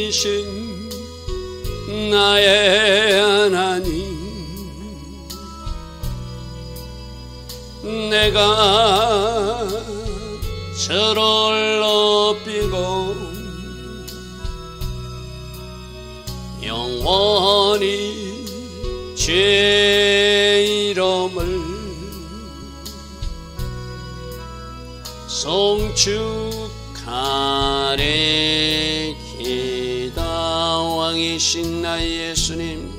왕이신 나의 하나님, 내가 저를 높이고 영원히 죄 이름을 송축하리이다. 왕이신 나의 예수님,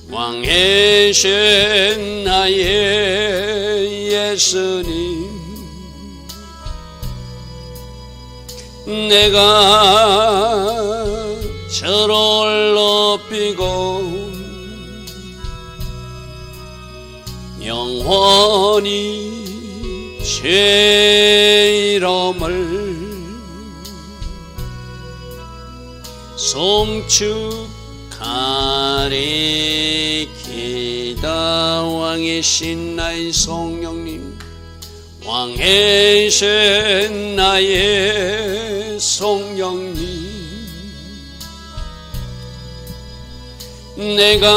왕이신 나의 예수님, 내가 저를 높이고 영원히 죄 이름을 송축하리이다. 왕이신 나의 성령님, 왕이신 나의 성령님, 내가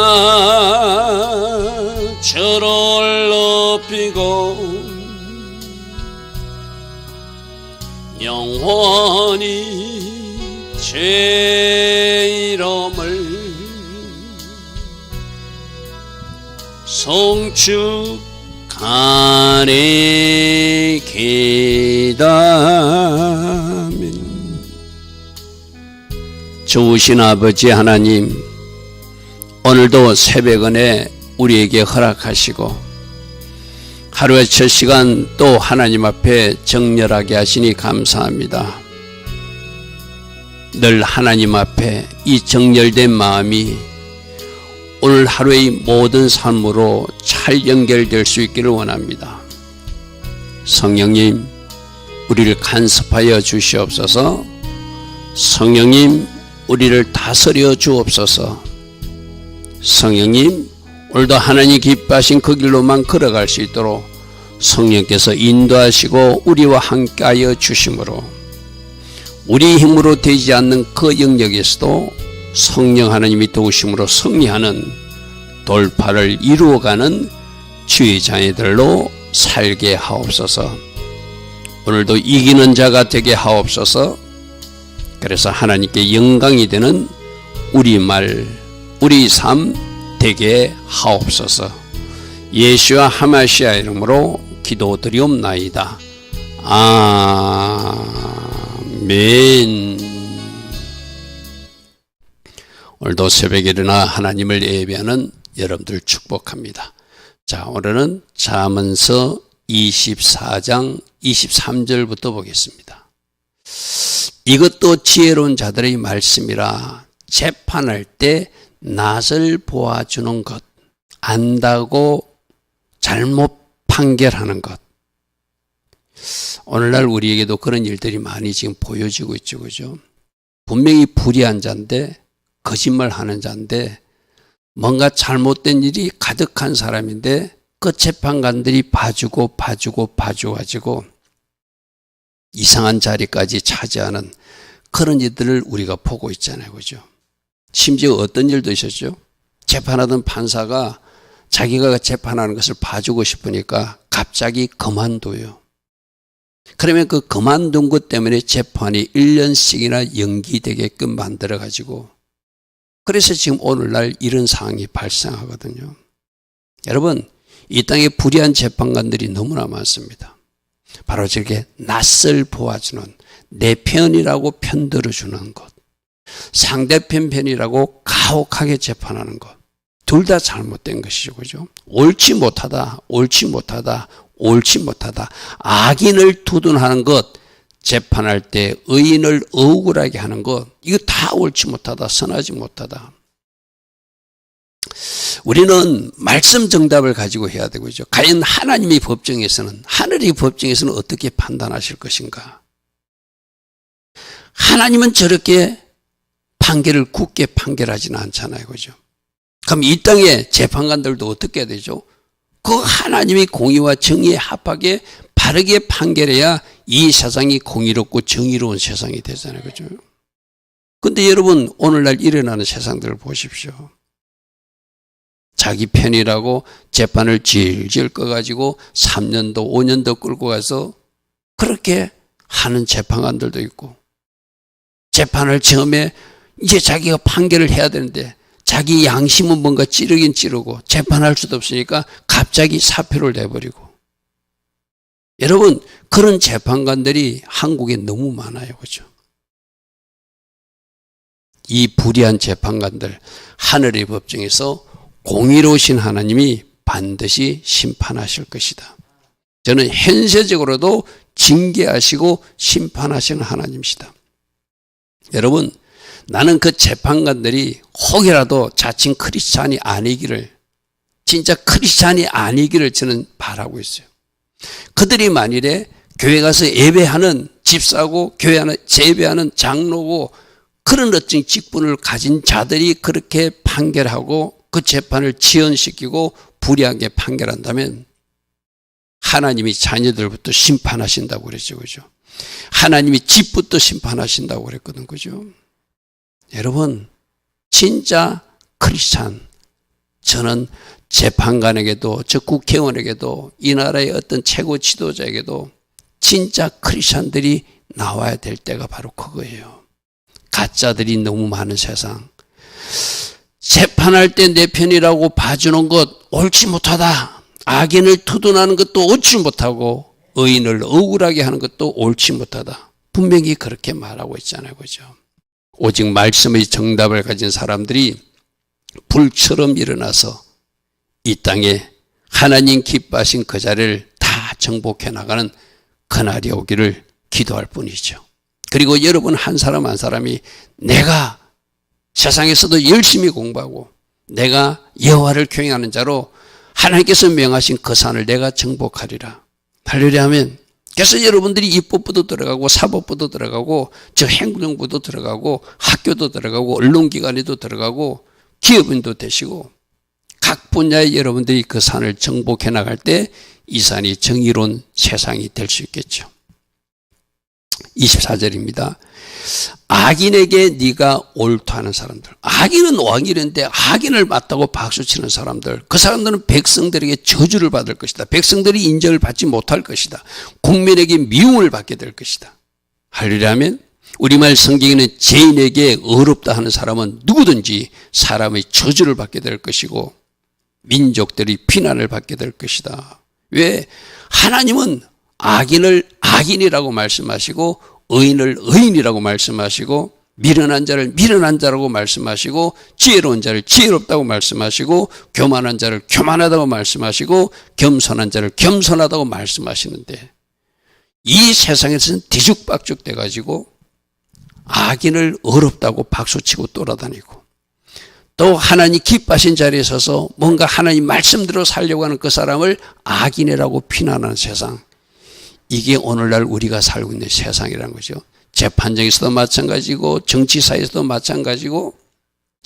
저를 높이고 영원히 죄 이름을 송축하리이다. 아멘. 좋으신 아버지 하나님, 오늘도 새벽은에 우리에게 허락하시고 하루의 첫 시간 또 하나님 앞에 정렬하게 하시니 감사합니다. 늘 하나님 앞에 이 정렬된 마음이 오늘 하루의 모든 삶으로 잘 연결될 수 있기를 원합니다. 성령님, 우리를 간섭하여 주시옵소서. 성령님, 우리를 다스려 주옵소서. 성령님, 오늘도 하나님 기뻐하신 그 길로만 걸어갈 수 있도록 성령께서 인도하시고 우리와 함께하여 주심으로 우리 힘으로 되지 않는 그 영역에서도 성령 하나님이 도우심으로 승리하는 돌파를 이루어가는 주의 자녀들로 살게 하옵소서. 오늘도 이기는 자가 되게 하옵소서. 그래서 하나님께 영광이 되는 우리 말, 우리 삶 되게 하옵소서. 예수와 하마시아 이름으로 기도드리옵나이다. 아멘. 오늘도 새벽에 일어나 하나님을 예배하는 여러분들 축복합니다. 자, 오늘은 잠언서 24장 23절부터 보겠습니다. 이것도 지혜로운 자들의 말씀이라. 재판할 때 낯을 보아주는 것, 안다고 잘못 판결하는 것. 오늘날 우리에게도 그런 일들이 많이 지금 보여지고 있죠, 그죠? 분명히 불의한 자인데, 거짓말하는 자인데, 뭔가 잘못된 일이 가득한 사람인데 그 재판관들이 봐주고 이상한 자리까지 차지하는 그런 일들을 우리가 보고 있잖아요, 그죠? 심지어 어떤 일도 있었죠? 재판하던 판사가 자기가 재판하는 것을 봐주고 싶으니까 갑자기 그만둬요. 그러면 그 그만둔 것 때문에 재판이 1년씩이나 연기되게끔 만들어가지고, 그래서 지금 오늘날 이런 상황이 발생하거든요. 여러분, 이 땅에 불의한 재판관들이 너무나 많습니다. 바로 저렇게 낯을 보아주는, 내 편이라고 편들어주는 것, 상대편 편이라고 가혹하게 재판하는 것, 둘 다 잘못된 것이죠, 그죠? 옳지 못하다, 악인을 두둔하는 것, 재판할 때 의인을 억울하게 하는 것, 이거 다 옳지 못하다, 선하지 못하다. 우리는 말씀 정답을 가지고 해야 되고죠. 과연 하나님의 법정에서는, 하늘의 법정에서는 어떻게 판단하실 것인가? 하나님은 저렇게 판결을 굳게 판결하지는 않잖아요, 그죠? 그럼 이 땅의 재판관들도 어떻게 해야 되죠? 그 하나님의 공의와 정의에 합하게 바르게 판결해야 이 세상이 공의롭고 정의로운 세상이 되잖아요, 그죠? 근데 여러분, 오늘날 일어나는 세상들을 보십시오. 자기 편이라고 재판을 질질 꺼가지고 3년도 5년도 끌고 가서 그렇게 하는 재판관들도 있고, 재판을 처음에 이제 자기가 판결을 해야 되는데 자기 양심은 뭔가 찌르긴 찌르고 재판할 수도 없으니까 갑자기 사표를 내버리고. 여러분, 그런 재판관들이 한국에 너무 많아요. 그죠? 이 불의한 재판관들, 하늘의 법정에서 공의로우신 하나님이 반드시 심판하실 것이다. 저는 현세적으로도 징계하시고 심판하시는 하나님이시다. 여러분, 나는 그 재판관들이 혹이라도 자칭 크리스찬이 아니기를, 진짜 크리스찬이 아니기를 저는 바라고 있어요. 그들이 만일에 교회 가서 예배하는 집사고 교회 안에 예배하는 장로고 그런 어떤 직분을 가진 자들이 그렇게 판결하고 그 재판을 지연시키고 불의하게 판결한다면 하나님이 자녀들부터 심판하신다고 그랬죠. 그죠? 하나님이 집부터 심판하신다고 그랬거든. 그죠? 여러분, 진짜 크리스찬, 저는 재판관에게도, 저 국회의원에게도, 이 나라의 어떤 최고 지도자에게도 진짜 크리스찬들이 나와야 될 때가 바로 그거예요. 가짜들이 너무 많은 세상. 재판할 때 내 편이라고 봐주는 것 옳지 못하다. 악인을 투둔하는 것도 옳지 못하고 의인을 억울하게 하는 것도 옳지 못하다. 분명히 그렇게 말하고 있잖아요. 그죠? 오직 말씀의 정답을 가진 사람들이 불처럼 일어나서 이 땅에 하나님 기뻐하신 그 자리를 다 정복해 나가는 그날이 오기를 기도할 뿐이죠. 그리고 여러분 한 사람 한 사람이 내가 세상에서도 열심히 공부하고 내가 여호와를 경외하는 자로 하나님께서 명하신 그 산을 내가 정복하리라. 하려려 하면, 그래서 여러분들이 입법부도 들어가고 사법부도 들어가고 저 행정부도 들어가고 학교도 들어가고 언론기관에도 들어가고 기업인도 되시고 각 분야에 여러분들이 그 산을 정복해 나갈 때 이 산이 정의로운 세상이 될 수 있겠죠. 24절입니다. 악인에게 네가 옳다는 사람들. 악인은 왕이는데 악인을 맞다고 박수치는 사람들. 그 사람들은 백성들에게 저주를 받을 것이다. 백성들이 인정을 받지 못할 것이다. 국민에게 미움을 받게 될 것이다. 하려면 우리말 성경에는 죄인에게 어렵다 하는 사람은 누구든지 사람의 저주를 받게 될 것이고 민족들이 비난을 받게 될 것이다. 왜? 하나님은 악인을 악인이라고 말씀하시고 의인을 의인이라고 말씀하시고 미련한 자를 미련한 자라고 말씀하시고 지혜로운 자를 지혜롭다고 말씀하시고 교만한 자를 교만하다고 말씀하시고 겸손한 자를 겸손하다고 말씀하시는데 이 세상에서는 뒤죽박죽 돼가지고 악인을 어렵다고 박수치고 돌아다니고 또 하나님 기뻐하신 자리에 서서 뭔가 하나님 말씀대로 살려고 하는 그 사람을 악인이라고 비난하는 세상. 이게 오늘날 우리가 살고 있는 세상이라는 거죠. 재판정에서도 마찬가지고 정치사에서도 마찬가지고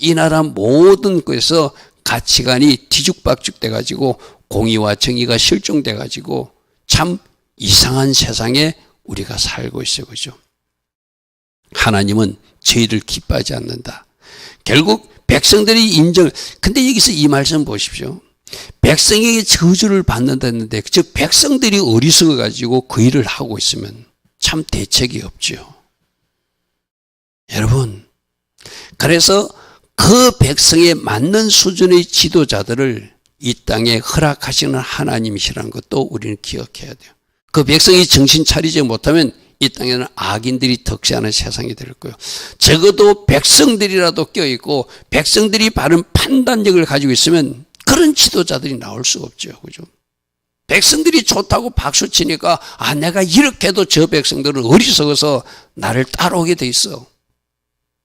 이 나라 모든 곳에서 가치관이 뒤죽박죽 돼가지고 공의와 정의가 실종돼가지고 참 이상한 세상에 우리가 살고 있어요. 그죠? 하나님은 저희를 기뻐하지 않는다. 결국 백성들이 근데 여기서 이 말씀 보십시오. 백성에게 저주를 받는다 했는데, 즉, 백성들이 어리석어가지고 그 일을 하고 있으면 참 대책이 없죠. 여러분, 그래서 그 백성에 맞는 수준의 지도자들을 이 땅에 허락하시는 하나님이시라는 것도 우리는 기억해야 돼요. 그 백성이 정신 차리지 못하면 이 땅에는 악인들이 득세하는 세상이 될 거예요. 적어도 백성들이라도 껴있고 백성들이 바른 판단력을 가지고 있으면 그런 지도자들이 나올 수가 없죠. 그죠? 백성들이 좋다고 박수치니까 내가 이렇게 해도 저 백성들은 어리석어서 나를 따라오게 돼 있어.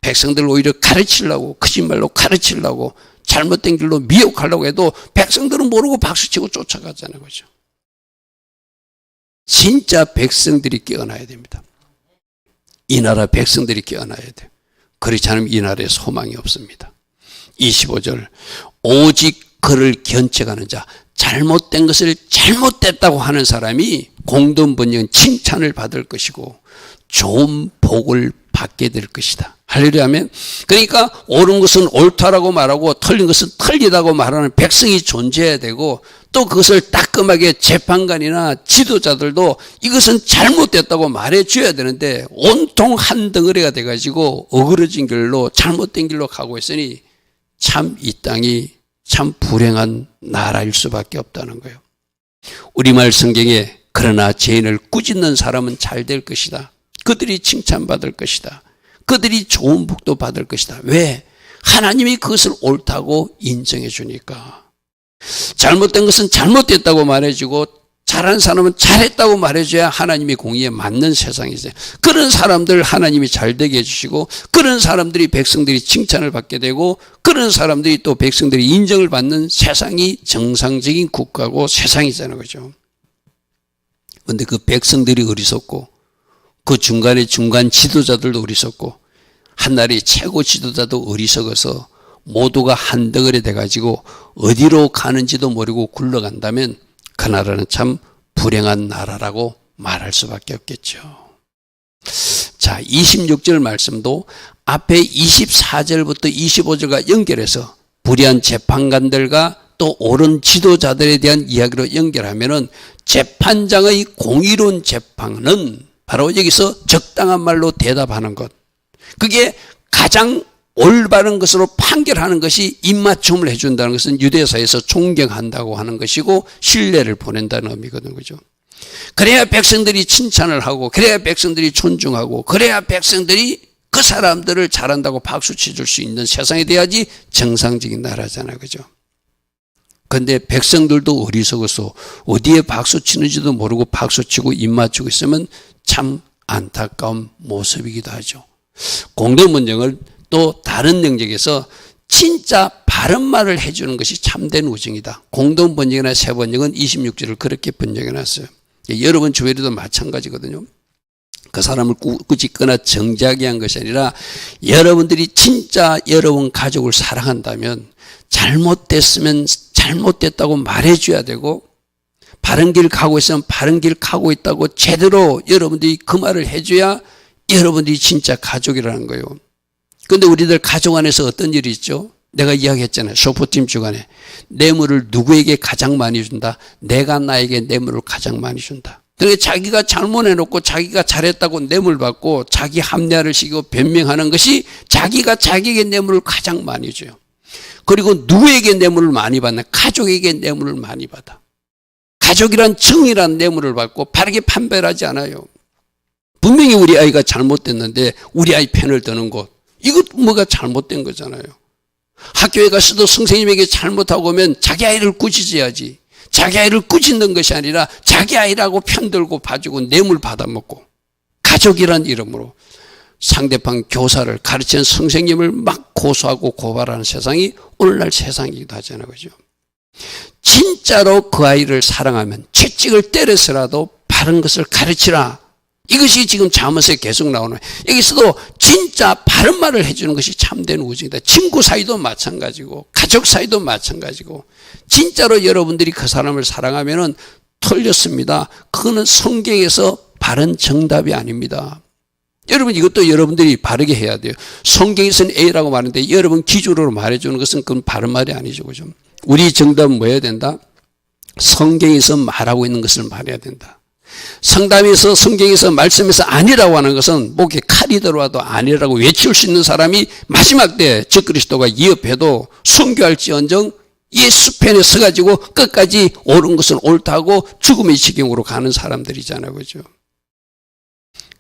백성들을 오히려 가르치려고 거짓말로 가르치려고 잘못된 길로 미혹하려고 해도 백성들은 모르고 박수치고 쫓아가잖아요. 그죠? 진짜 백성들이 깨어나야 됩니다. 이 나라 백성들이 깨어나야 돼요. 그렇지 않으면 이 나라에 소망이 없습니다. 25절 오직 그를 견책하는 자, 잘못된 것을 잘못됐다고 하는 사람이 공동번영은 칭찬을 받을 것이고 좋은 복을 받게 될 것이다. 할렐루야 하면. 그러니까 옳은 것은 옳다라고 말하고 틀린 것은 틀리다고 말하는 백성이 존재해야 되고, 또 그것을 따끔하게 재판관이나 지도자들도 이것은 잘못됐다고 말해줘야 되는데 온통 한 덩어리가 돼가지고 어그러진 길로 잘못된 길로 가고 있으니 참 이 땅이 참 불행한 나라일 수밖에 없다는 거예요. 우리말 성경에 그러나 죄인을 꾸짖는 사람은 잘 될 것이다. 그들이 칭찬받을 것이다. 그들이 좋은 복도 받을 것이다. 왜? 하나님이 그것을 옳다고 인정해 주니까. 잘못된 것은 잘못됐다고 말해주고 잘한 사람은 잘했다고 말해줘야 하나님의 공의에 맞는 세상이죠. 그런 사람들 하나님이 잘되게 해주시고, 그런 사람들이 백성들이 칭찬을 받게 되고, 그런 사람들이 또 백성들이 인정을 받는 세상이 정상적인 국가고 세상이잖아요. 그죠? 그런데 그 백성들이 어리석고, 그 중간 지도자들도 어리석고, 한나라의 최고 지도자도 어리석어서 모두가 한 덩어리 돼가지고 어디로 가는지도 모르고 굴러간다면 그 나라는 참 불행한 나라라고 말할 수밖에 없겠죠. 자, 26절 말씀도 앞에 24절부터 25절과 연결해서 불의한 재판관들과 또 옳은 지도자들에 대한 이야기로 연결하면은 재판장의 공의로운 재판은 바로 여기서 적당한 말로 대답하는 것. 그게 가장 올바른 것으로 판결하는 것이 입맞춤을 해준다는 것은 유대사에서 존경한다고 하는 것이고 신뢰를 보낸다는 의미거든요. 그죠? 그래야 백성들이 칭찬을 하고, 그래야 백성들이 존중하고, 그래야 백성들이 그 사람들을 잘한다고 박수 쳐줄 수 있는 세상이 돼야지 정상적인 나라잖아요. 그죠? 근데 백성들도 어리석어서 어디에 박수 치는지도 모르고 박수 치고 입맞추고 있으면 참 안타까운 모습이기도 하죠. 공동번영을 또 다른 영역에서 진짜 바른 말을 해주는 것이 참된 우정이다. 공동번영이나 세번영은 26절을 그렇게 번역해놨어요. 여러분 주변에도 마찬가지거든요. 그 사람을 꾸짖거나 정죄하게 한 것이 아니라 여러분들이 진짜 여러분 가족을 사랑한다면 잘못됐으면 잘못됐다고 말해줘야 되고, 바른 길 가고 있으면 바른 길 가고 있다고 제대로 여러분들이 그 말을 해줘야 여러분들이 진짜 가족이라는 거예요. 근데 우리들 가족 안에서 어떤 일이 있죠? 내가 이야기했잖아요. 소프팀 주간에 뇌물을 누구에게 가장 많이 준다? 내가 나에게 뇌물을 가장 많이 준다. 그러니까 자기가 잘못해놓고 자기가 잘했다고 뇌물 받고 자기 합리화를 시키고 변명하는 것이 자기가 자기에게 뇌물을 가장 많이 줘요. 그리고 누구에게 뇌물을 많이 받나? 가족에게 뇌물을 많이 받아. 가족이란 정의란 뇌물을 받고 바르게 판별하지 않아요. 분명히 우리 아이가 잘못됐는데 우리 아이 편을 드는 것, 이것 뭐가 잘못된 거잖아요. 학교에 가서도 선생님에게 잘못하고 오면 자기 아이를 꾸짖어야지. 자기 아이를 꾸짖는 것이 아니라 자기 아이라고 편들고 봐주고 뇌물 받아먹고, 가족이란 이름으로 상대방 교사를 가르치는 선생님을 막 고소하고 고발하는 세상이 오늘날 세상이기도 하잖아요. 그죠? 진짜로 그 아이를 사랑하면 채찍을 때려서라도 바른 것을 가르치라. 이것이 지금 잠언에 계속 나오는, 여기서도 진짜 바른 말을 해주는 것이 참된 우정이다. 친구 사이도 마찬가지고 가족 사이도 마찬가지고, 진짜로 여러분들이 그 사람을 사랑하면은 틀렸습니다. 그거는 성경에서 바른 정답이 아닙니다. 여러분 이것도 여러분들이 바르게 해야 돼요. 성경에서는 A라고 말하는데 여러분 기준으로 말해주는 것은 그건 바른 말이 아니죠. 그죠? 우리 정답은 뭐 해야 된다? 성경에서 말하고 있는 것을 말해야 된다. 성담에서 성경에서 말씀에서 아니라고 하는 것은 목에 칼이 들어와도 아니라고 외칠 수 있는 사람이 마지막 때 적그리스도가 위협해도 순교할지언정 예수 편에 서가지고 끝까지 옳은 것은 옳다고 죽음의 지경으로 가는 사람들이잖아요. 그죠?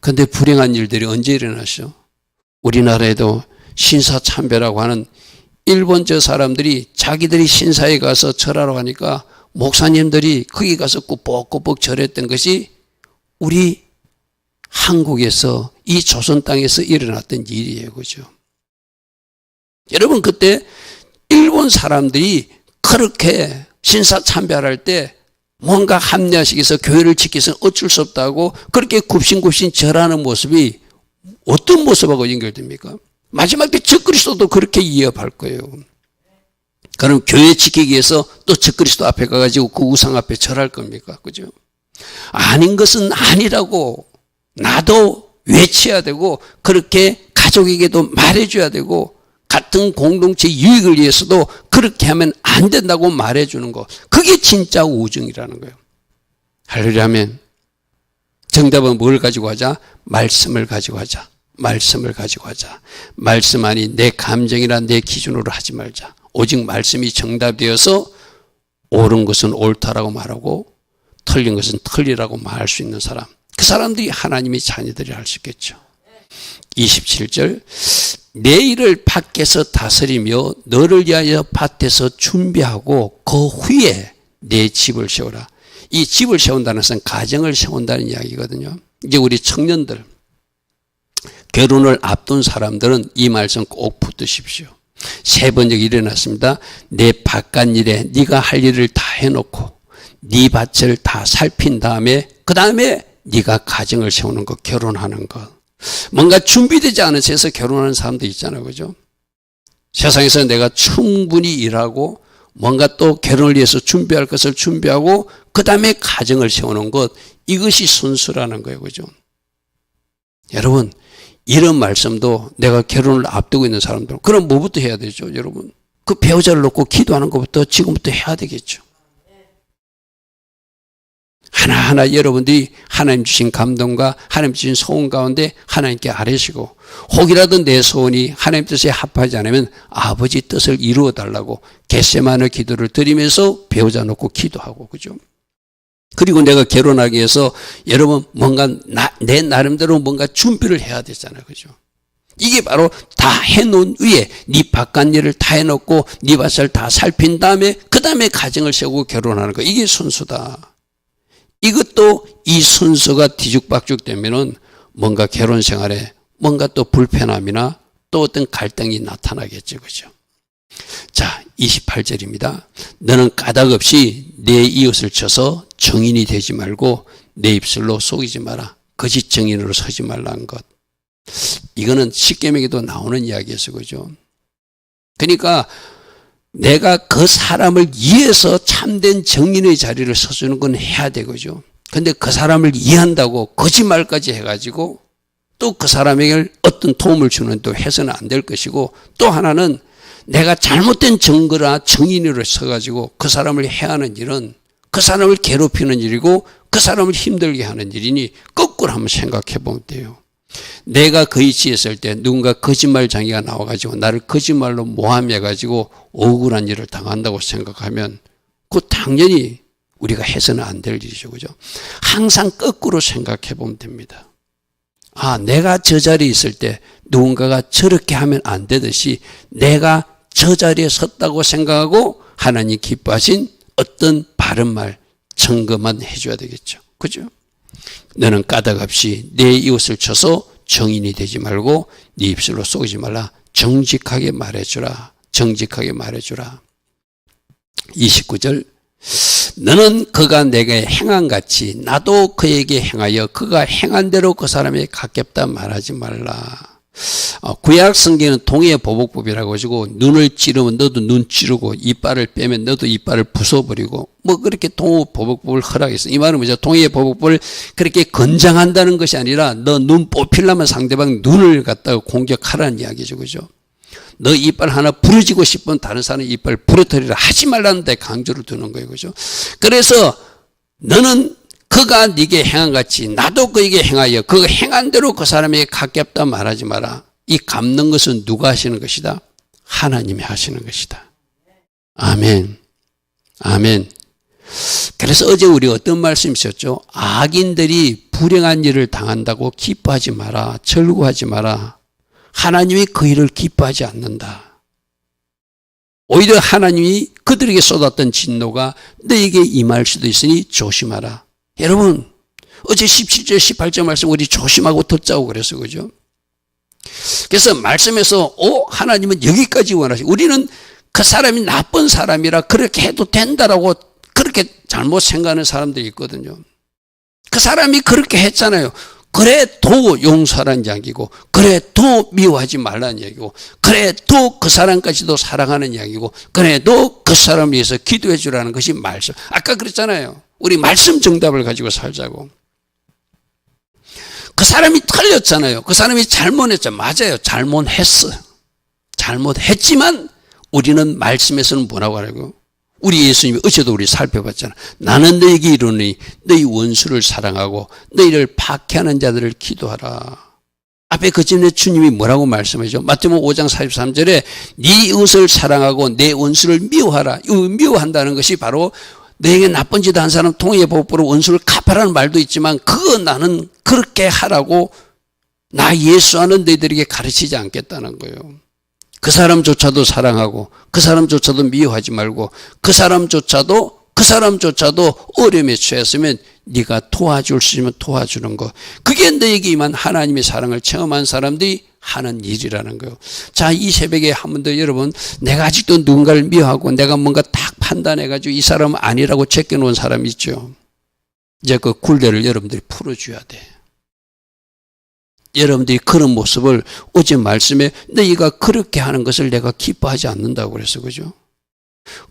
근데 불행한 일들이 언제 일어나죠? 우리나라에도 신사참배라고 하는 일본 저 사람들이 자기들이 신사에 가서 절하러 하니까 목사님들이 거기 가서 꾸벅꾸벅 절했던 것이 우리 한국에서 이 조선 땅에서 일어났던 일이에요. 그죠? 여러분 그때 일본 사람들이 그렇게 신사참배할 때 뭔가 합리화시켜서 교회를 지키서 어쩔 수 없다고 그렇게 굽신굽신 절하는 모습이 어떤 모습하고 연결됩니까? 마지막 때 적그리스도도 그렇게 이어할 거예요. 그럼 교회 지키기 위해서 또 적그리스도 앞에 가가지고 그 우상 앞에 절할 겁니까? 그죠? 아닌 것은 아니라고 나도 외쳐야 되고 그렇게 가족에게도 말해줘야 되고 같은 공동체 유익을 위해서도 그렇게 하면 안 된다고 말해주는 거. 그게 진짜 우정이라는 거예요. 할렐루야 하면 정답은 뭘 가지고 하자? 말씀을 가지고 하자. 말씀을 가지고 하자. 말씀 아니 내 감정이나 내 기준으로 하지 말자. 오직 말씀이 정답되어서 옳은 것은 옳다라고 말하고 틀린 것은 틀리라고 말할 수 있는 사람. 그 사람들이 하나님의 자녀들이 할 수 있겠죠. 27절 내 일을 밖에서 다스리며 너를 위하여 밭에서 준비하고 그 후에 내 집을 세우라. 이 집을 세운다는 것은 가정을 세운다는 이야기거든요. 이제 우리 청년들 결혼을 앞둔 사람들은 이 말씀 꼭 붙드십시오. 세 번 적이 일어났습니다. 내 바깥 일에 네가 할 일을 다 해놓고 네 밭을 다 살핀 다음에 그 다음에 네가 가정을 세우는 것, 결혼하는 것. 뭔가 준비되지 않은 채에서 결혼하는 사람도 있잖아요. 그죠? 세상에서 내가 충분히 일하고 뭔가 또 결혼을 위해서 준비할 것을 준비하고 그 다음에 가정을 세우는 것. 이것이 순수라는 거예요. 그죠? 여러분 이런 말씀도 내가 결혼을 앞두고 있는 사람들 그럼 뭐부터 해야 되죠? 여러분 그 배우자를 놓고 기도하는 것부터 지금부터 해야 되겠죠. 하나하나 여러분들이 하나님 주신 감동과 하나님 주신 소원 가운데 하나님께 아뢰시고 혹이라도 내 소원이 하나님 뜻에 합하지 않으면 아버지 뜻을 이루어 달라고 겟세마네 기도를 드리면서 배우자 놓고 기도하고 그죠? 그리고 내가 결혼하기 위해서 여러분 뭔가 내 나름대로 뭔가 준비를 해야 되잖아요. 그죠? 이게 바로 다 해놓은 위에 네 바깥 일을 다 해놓고 네 밭을 다 살핀 다음에 그 다음에 가정을 세우고 결혼하는 거. 이게 순수다. 이것도 이 순서가 뒤죽박죽 되면은 뭔가 결혼 생활에 뭔가 또 불편함이나 또 어떤 갈등이 나타나겠죠. 그죠? 자, 28절입니다. 너는 까닭 없이 내 이웃을 쳐서 정인이 되지 말고 내 입술로 속이지 마라. 거짓 정인으로 서지 말라는 것. 이거는 십계명에도 나오는 이야기였어요. 그죠? 그러니까 내가 그 사람을 이해해서 참된 정인의 자리를 서주는 건 해야 되거죠. 근데 그 사람을 이해한다고 거짓말까지 해가지고 또 그 사람에게 어떤 도움을 주는 또 해서는 안 될 것이고 또 하나는 내가 잘못된 증거나 정인으로 서가지고 그 사람을 해하는 일은 그 사람을 괴롭히는 일이고 그 사람을 힘들게 하는 일이니 거꾸로 한번 생각해 보면 돼요. 내가 그 위치에 있을 때 누군가 거짓말쟁이가 나와가지고 나를 거짓말로 모함해가지고 억울한 일을 당한다고 생각하면 그거 당연히 우리가 해서는 안 될 일이죠. 그죠? 항상 거꾸로 생각해 보면 됩니다. 아, 내가 저 자리에 있을 때 누군가가 저렇게 하면 안 되듯이 내가 저 자리에 섰다고 생각하고 하나님 기뻐하신 어떤 바른 말, 증거만 해줘야 되겠죠. 그죠? 너는 까닭 없이 내 이웃을 쳐서 정인이 되지 말고 네 입술로 속이지 말라. 정직하게 말해주라. 정직하게 말해주라. 29절 너는 그가 내게 행한 같이 나도 그에게 행하여 그가 행한 대로 그 사람에게 갚겠다 말하지 말라. 구약 성경은 동의의 보복법이라고 하시고 눈을 찌르면 너도 눈 찌르고 이빨을 빼면 너도 이빨을 부숴버리고 뭐 그렇게 동의 보복법을 허락했어. 이 말은 뭐죠? 동의의 보복법을 그렇게 권장한다는 것이 아니라 너 눈 뽑히려면 상대방 눈을 갖다가 공격하라는 이야기죠. 그죠? 너 이빨 하나 부러지고 싶으면 다른 사람 이빨 부러뜨리라 하지 말라는 데 강조를 두는 거예요. 그죠? 그래서 너는 그가 네게 행한 같이 나도 그에게 행하여 그 행한 대로 그 사람에게 갚겠다 말하지 마라. 이 갚는 것은 누가 하시는 것이다? 하나님이 하시는 것이다. 아멘. 아멘. 그래서 어제 우리 어떤 말씀 있었죠? 악인들이 불행한 일을 당한다고 기뻐하지 마라. 절구하지 마라. 하나님이 그 일을 기뻐하지 않는다. 오히려 하나님이 그들에게 쏟았던 진노가 너에게 임할 수도 있으니 조심하라. 여러분 어제 17절 18절 말씀 우리 조심하고 듣자고 그랬어요. 그죠? 그래서 말씀에서 하나님은 여기까지 원하시고 우리는 그 사람이 나쁜 사람이라 그렇게 해도 된다라고 그렇게 잘못 생각하는 사람들이 있거든요. 그 사람이 그렇게 했잖아요. 그래도 용서하라는 이야기고 그래도 미워하지 말라는 이야기고 그래도 그 사람까지도 사랑하는 이야기고 그래도 그 사람을 위해서 기도해 주라는 것이 말씀. 아까 그랬잖아요. 우리 말씀 정답을 가지고 살자고. 그 사람이 틀렸잖아요. 그 사람이 잘못했죠. 맞아요. 잘못했어요. 잘못했지만 우리는 말씀에서는 뭐라고 하라고요? 우리 예수님이 어제도 우리 살펴봤잖아. 나는 너에게 이르노니 너희 원수를 사랑하고 너희를 박해하는 자들을 기도하라. 앞에 그 전에 주님이 뭐라고 말씀하죠? 마태복음 5장 43절에 네 이웃을 사랑하고 내 원수를 미워하라. 이 미워한다는 것이 바로 너에게 나쁜 짓 한 사람 통해 보복으로 원수를 갚아라는 말도 있지만 그거 나는 그렇게 하라고 나 예수하는 너희들에게 가르치지 않겠다는 거예요. 그 사람조차도 사랑하고 그 사람조차도 미워하지 말고 그 사람조차도 어려움에 처했으면 네가 도와줄 수 있으면 도와주는 거. 그게 너에게 임한 하나님의 사랑을 체험한 사람들이 하는 일이라는 거예요. 자, 이 새벽에 한 번 더 여러분, 내가 아직도 누군가를 미워하고 내가 뭔가 딱 판단해가지고 이 사람은 아니라고 제껴놓은 사람 있죠. 이제 그 굴레를 여러분들이 풀어줘야 돼. 여러분들이 그런 모습을 어제 말씀에 너희가 그렇게 하는 것을 내가 기뻐하지 않는다고 그랬어. 그죠?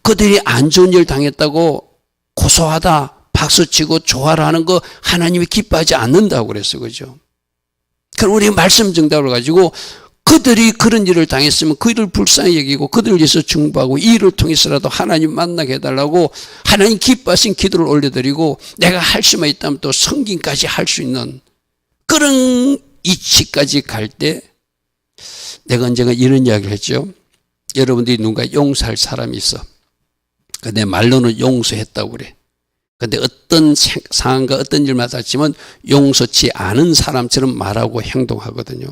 그들이 안 좋은 일 당했다고 고소하다, 박수치고 좋아라 하는 거 하나님이 기뻐하지 않는다고 그랬어. 그죠? 그럼 우리 말씀 정답을 가지고 그들이 그런 일을 당했으면 그들을 불쌍히 여기고 그들을 위해서 중보하고 이 일을 통해서라도 하나님 만나게 해달라고 하나님 기뻐하신 기도를 올려드리고 내가 할 수만 있다면 또 성김까지 할 수 있는 그런 이치까지 갈 때 내가 언젠가 이런 이야기를 했죠. 여러분들이 누군가 용서할 사람이 있어. 근데 말로는 용서했다고 그래. 근데 어떤 상황과 어떤 일마다 하지만 용서치 않은 사람처럼 말하고 행동하거든요.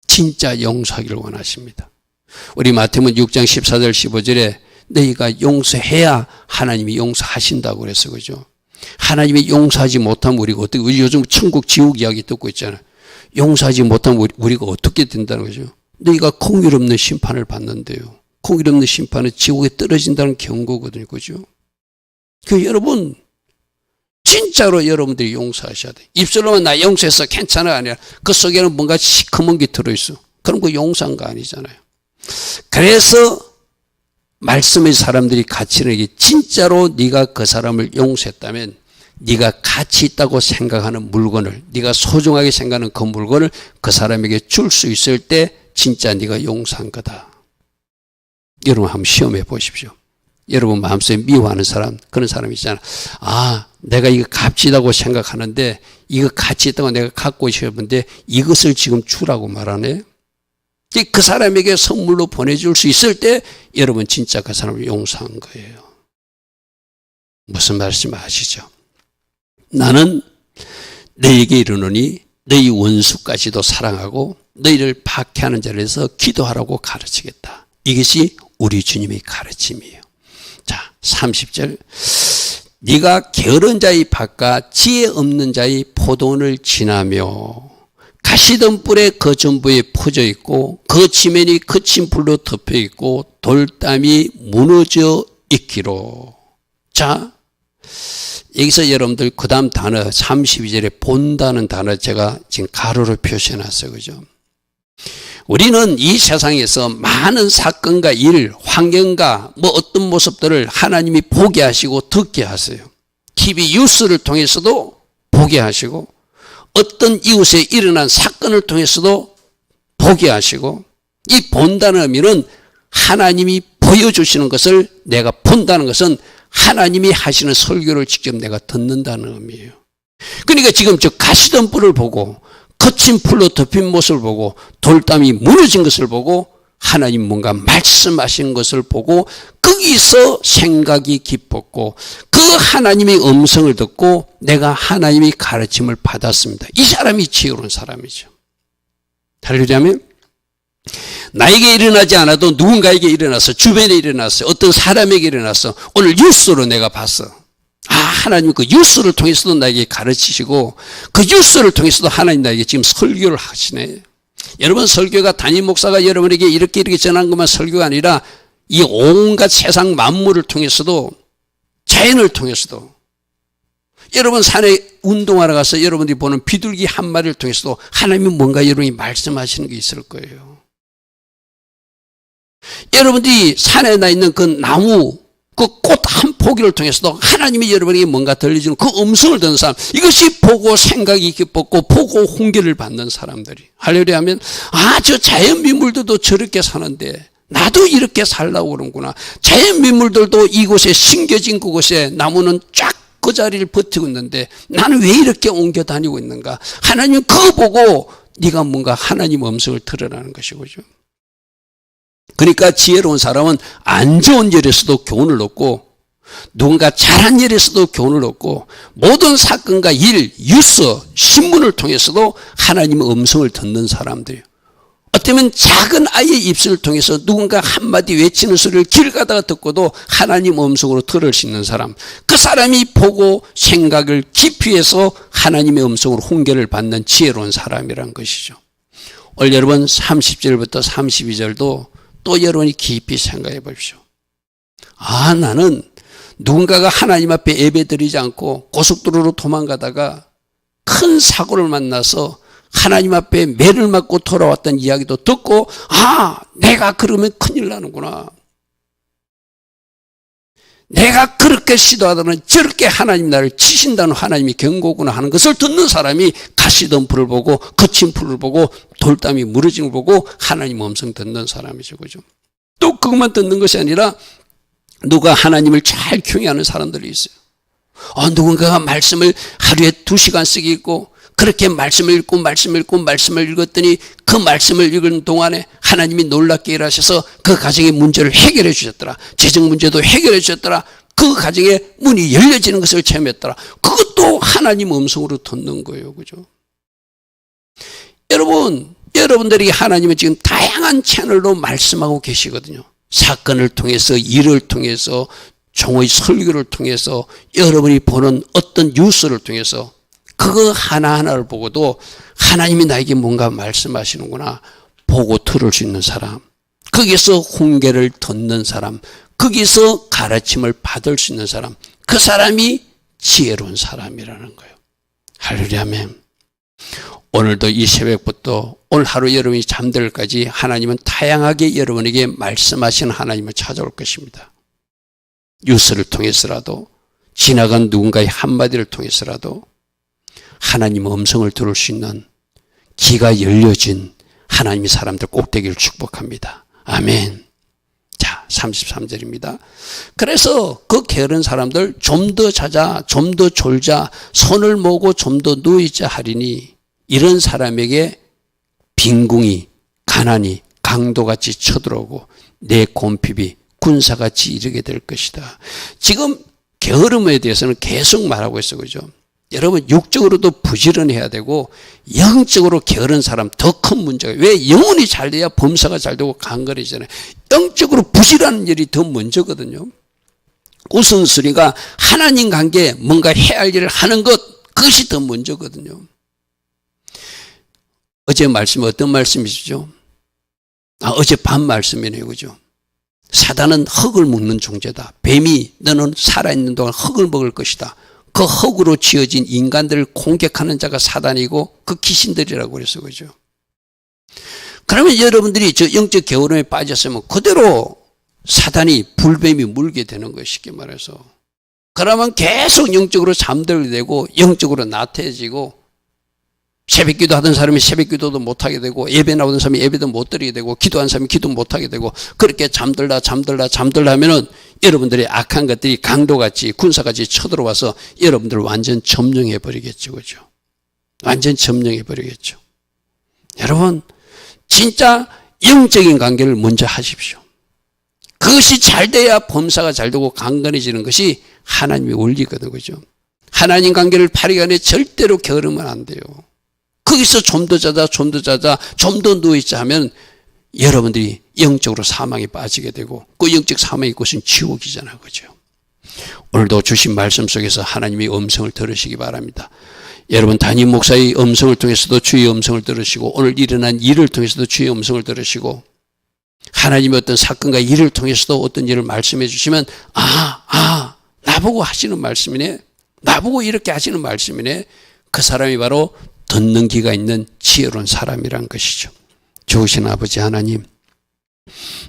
진짜 용서하기를 원하십니다. 우리 마태복음 6장 14절 15절에 너희가 용서해야 하나님이 용서하신다고 그랬어. 그죠? 하나님이 용서하지 못하면 우리가 어떻게, 우리 요즘 천국 지옥 이야기 듣고 있잖아요. 용서하지 못하면 우리가 어떻게 된다는 거죠? 너희가 공의 없는 심판을 받는데요. 공의 없는 심판은 지옥에 떨어진다는 경고거든요. 그죠? 그 여러분, 진짜로 여러분들이 용서하셔야 돼. 입술로만 나 용서했어 괜찮아 아니야. 그 속에는 뭔가 시커먼 게 들어있어. 그럼 그 용서한 거 아니잖아요. 그래서 말씀의 사람들이 가치 있는 게 진짜로 네가 그 사람을 용서했다면 네가 가치 있다고 생각하는 물건을, 네가 소중하게 생각하는 그 물건을 그 사람에게 줄 수 있을 때 진짜 네가 용서한 거다. 여러분 한번 시험해 보십시오. 여러분 마음속에 미워하는 사람, 그런 사람 있잖아. 아, 내가 이거 값이 있다고 생각하는데 이거 가치 있다고 내가 갖고 싶은데 이것을 지금 주라고 말하네. 그 사람에게 선물로 보내줄 수 있을 때 여러분 진짜 그 사람을 용서한 거예요. 무슨 말씀 아시죠? 나는 너에게 이르노니 너희 원수까지도 사랑하고 너희를 박해하는 자리에서 기도하라고 가르치겠다. 이것이 우리 주님의 가르침이에요. 자, 30절. 네가 게으른 자의 밭과 지혜 없는 자의 포도원을 지나며 가시던 뿔에 그 전부에 퍼져 있고 그 지면이 거친 불로 덮여 있고 돌담이 무너져 있기로. 자, 여기서 여러분들 그 다음 단어 32절에 본다는 단어 제가 지금 가로로 표시해 놨어요. 그죠? 우리는 이 세상에서 많은 사건과 일, 환경과 뭐 어떤 모습들을 하나님이 보게 하시고 듣게 하세요. TV 뉴스를 통해서도 보게 하시고 어떤 이웃에 일어난 사건을 통해서도 보게 하시고, 이 본다는 의미는 하나님이 보여주시는 것을 내가 본다는 것은 하나님이 하시는 설교를 직접 내가 듣는다는 의미예요. 그러니까 지금 저 가시던 뿔을 보고 거친 풀로 덮인 모습을 보고 돌담이 무너진 것을 보고 하나님 뭔가 말씀하신 것을 보고 거기서 생각이 깊었고 그 하나님의 음성을 듣고 내가 하나님의 가르침을 받았습니다. 이 사람이 지혜로운 사람이죠. 할렐루야면 나에게 일어나지 않아도 누군가에게 일어났어. 주변에 일어났어. 어떤 사람에게 일어났어. 오늘 뉴스로 내가 봤어. 아, 하나님 그 뉴스를 통해서도 나에게 가르치시고 그 뉴스를 통해서도 하나님 나에게 지금 설교를 하시네. 여러분, 설교가 담임 목사가 여러분에게 이렇게 전한 것만 설교가 아니라 이 온갖 세상 만물을 통해서도, 자연을 통해서도, 여러분 산에 운동하러 가서 여러분들이 보는 비둘기 한 마리를 통해서도 하나님이 뭔가 여러분이 말씀하시는 게 있을 거예요. 여러분들이 산에 나 있는 그 나무, 그 꽃 한 포기를 통해서도 하나님이 여러분에게 뭔가 들려주는 그 음성을 듣는 사람, 이것이 보고 생각이 깊었고 보고 훈계를 받는 사람들이, 할렐루야 하면 저 자연민물들도 저렇게 사는데 나도 이렇게 살라고 그러는구나. 자연민물들도 이곳에 심겨진 그곳에 나무는 쫙 그 자리를 버티고 있는데 나는 왜 이렇게 옮겨 다니고 있는가. 하나님은 그거 보고 네가 뭔가 하나님 음성을 들으라는 것이죠. 그러니까 지혜로운 사람은 안 좋은 일에서도 교훈을 얻고, 누군가 잘한 일에서도 교훈을 얻고, 모든 사건과 일, 뉴스, 신문을 통해서도 하나님의 음성을 듣는 사람들이에요. 어쩌면 작은 아이의 입술을 통해서 누군가 한마디 외치는 소리를 길 가다가 듣고도 하나님 음성으로 들을 수 있는 사람, 그 사람이 보고 생각을 깊이 해서 하나님의 음성으로 훈계를 받는 지혜로운 사람이란 것이죠. 오늘 여러분 30절부터 32절도 또 여러분이 깊이 생각해 보십시오. 나는 누군가가 하나님 앞에 예배드리지 않고 고속도로로 도망가다가 큰 사고를 만나서 하나님 앞에 매를 맞고 돌아왔던 이야기도 듣고, 내가 그러면 큰일 나는구나. 내가 그렇게 시도하다는 저렇게 하나님 나를 치신다는 하나님이 경고구나 하는 것을 듣는 사람이 가시던 불을 보고 거친 불을 보고 돌담이 무너진 걸 보고 하나님 음성 듣는 사람이죠. 그죠? 또 그것만 듣는 것이 아니라 누가 하나님을 잘 경외하는 사람들이 있어요. 누군가가 말씀을 하루에 2시간씩 읽고 그렇게 말씀을 읽었더니 그 말씀을 읽는 동안에 하나님이 놀랍게 일하셔서 그 가정의 문제를 해결해 주셨더라. 재정 문제도 해결해 주셨더라. 그 가정의 문이 열려지는 것을 체험했더라. 그것도 하나님 음성으로 듣는 거예요. 그죠? 여러분들이 하나님은 지금 다양한 채널로 말씀하고 계시거든요. 사건을 통해서, 일을 통해서, 종의 설교를 통해서, 여러분이 보는 어떤 뉴스를 통해서 그거 하나하나를 보고도 하나님이 나에게 뭔가 말씀하시는구나 보고 들을 수 있는 사람, 거기서 훈계를 듣는 사람, 거기서 가르침을 받을 수 있는 사람, 그 사람이 지혜로운 사람이라는 거예요. 할렐루야 아멘. 오늘도 이 새벽부터 오늘 하루 여러분이 잠들까지 하나님은 다양하게 여러분에게 말씀하시는 하나님을 찾아올 것입니다. 뉴스를 통해서라도, 지나간 누군가의 한마디를 통해서라도 하나님의 음성을 들을 수 있는 귀가 열려진 하나님의 사람들 꼭 되기를 축복합니다. 아멘. 자, 33절입니다. 그래서 그 게으른 사람들 좀 더 자자, 좀 더 졸자, 손을 모으고 좀 더 누이자 하리니 이런 사람에게 빈궁이, 가난이 강도같이 쳐들어오고 내 곰핍이 군사같이 이르게 될 것이다. 지금 게으름에 대해서는 계속 말하고 있어요. 그죠? 여러분 육적으로도 부지런해야 되고 영적으로 게으른 사람 더 큰 문제가, 왜 영혼이 잘 돼야 범사가 잘 되고 강건해지잖아요. 영적으로 부지런한 일이 더 먼저거든요. 우선순위가 하나님 관계에 뭔가 해야 할 일을 하는 것, 그것이 더 먼저거든요. 어제 말씀이 어떤 말씀이시죠? 어제 밤 말씀이네요. 그죠? 사단은 흙을 먹는 존재다. 뱀이 너는 살아있는 동안 흙을 먹을 것이다. 그 흙으로 지어진 인간들을 공격하는 자가 사단이고 그 귀신들이라고 그랬어. 그죠? 그러면 여러분들이 저 영적 게으름에 빠졌으면 그대로 사단이 불뱀이 물게 되는 거예요. 쉽게 말해서. 그러면 계속 영적으로 잠들게 되고 영적으로 나태해지고, 새벽기도 하던 사람이 새벽기도도 못하게 되고, 예배 나오던 사람이 예배도 못 드리게 되고, 기도한 사람이 기도 못하게 되고, 그렇게 잠들다 하면은 여러분들의 악한 것들이 강도같이 군사같이 쳐들어와서 여러분들을 완전 점령해 버리겠죠. 그죠? 완전 점령해 버리겠죠. 여러분 진짜 영적인 관계를 먼저 하십시오. 그것이 잘 돼야 범사가 잘 되고 강건해지는 것이 하나님의 원리거든요. 그죠? 하나님 관계를 파리간에 절대로 게으르면 안 돼요. 거기서 좀 더 자자, 좀 더 누워있자 하면 여러분들이 영적으로 사망에 빠지게 되고, 그 영적 사망의 곳은 지옥이잖아요. 그죠? 오늘도 주신 말씀 속에서 하나님의 음성을 들으시기 바랍니다. 여러분 담임 목사의 음성을 통해서도 주의 음성을 들으시고, 오늘 일어난 일을 통해서도 주의 음성을 들으시고, 하나님의 어떤 사건과 일을 통해서도 어떤 일을 말씀해 주시면 나보고 하시는 말씀이네, 나보고 이렇게 하시는 말씀이네, 그 사람이 바로 듣는 귀가 있는 지혜로운 사람이란 것이죠. 좋으신 아버지 하나님,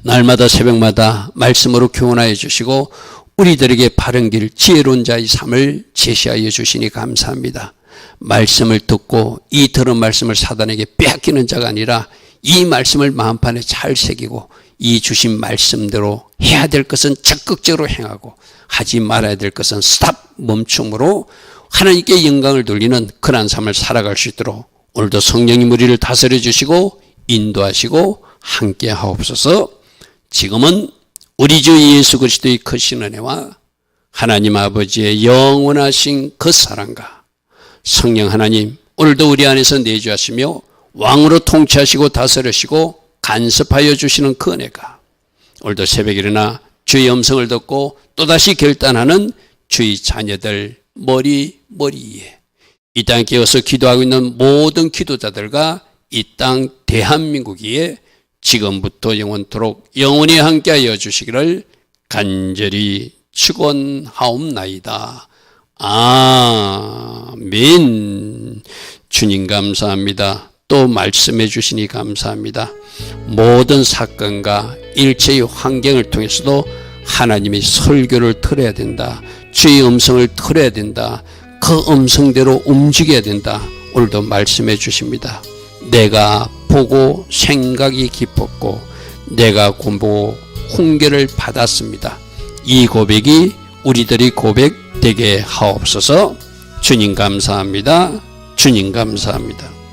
날마다 새벽마다 말씀으로 교훈하여 주시고 우리들에게 바른 길, 지혜로운 자의 삶을 제시하여 주시니 감사합니다. 말씀을 듣고 이 들은 말씀을 사단에게 빼앗기는 자가 아니라 이 말씀을 마음판에 잘 새기고 이 주신 말씀대로 해야 될 것은 적극적으로 행하고 하지 말아야 될 것은 스탑, 멈춤으로 하나님께 영광을 돌리는 그러한 삶을 살아갈 수 있도록 오늘도 성령님 우리를 다스려 주시고 인도하시고 함께 하옵소서. 지금은 우리 주 예수 그리스도의 크신 은혜와 하나님 아버지의 영원하신 그 사랑과 성령 하나님 오늘도 우리 안에서 내주하시며 왕으로 통치하시고 다스리시고 간섭하여 주시는 그 은혜가 오늘도 새벽에 일어나 주의 음성을 듣고 또다시 결단하는 주의 자녀들 머리에 이 땅에 깨어서 기도하고 있는 모든 기도자들과 이 땅 대한민국 위에 지금부터 영원토록 영원히 함께하여 주시기를 간절히 축원하옵나이다. 아멘. 주님 감사합니다. 또 말씀해 주시니 감사합니다. 모든 사건과 일체의 환경을 통해서도 하나님의 설교를 들어야 된다. 주의 음성을 들어야 된다. 그 음성대로 움직여야 된다. 오늘도 말씀해 주십니다. 내가 보고 생각이 깊었고 내가 공부하고 훈계를 받았습니다. 이 고백이 우리들의 고백 되게 하옵소서. 주님 감사합니다. 주님 감사합니다.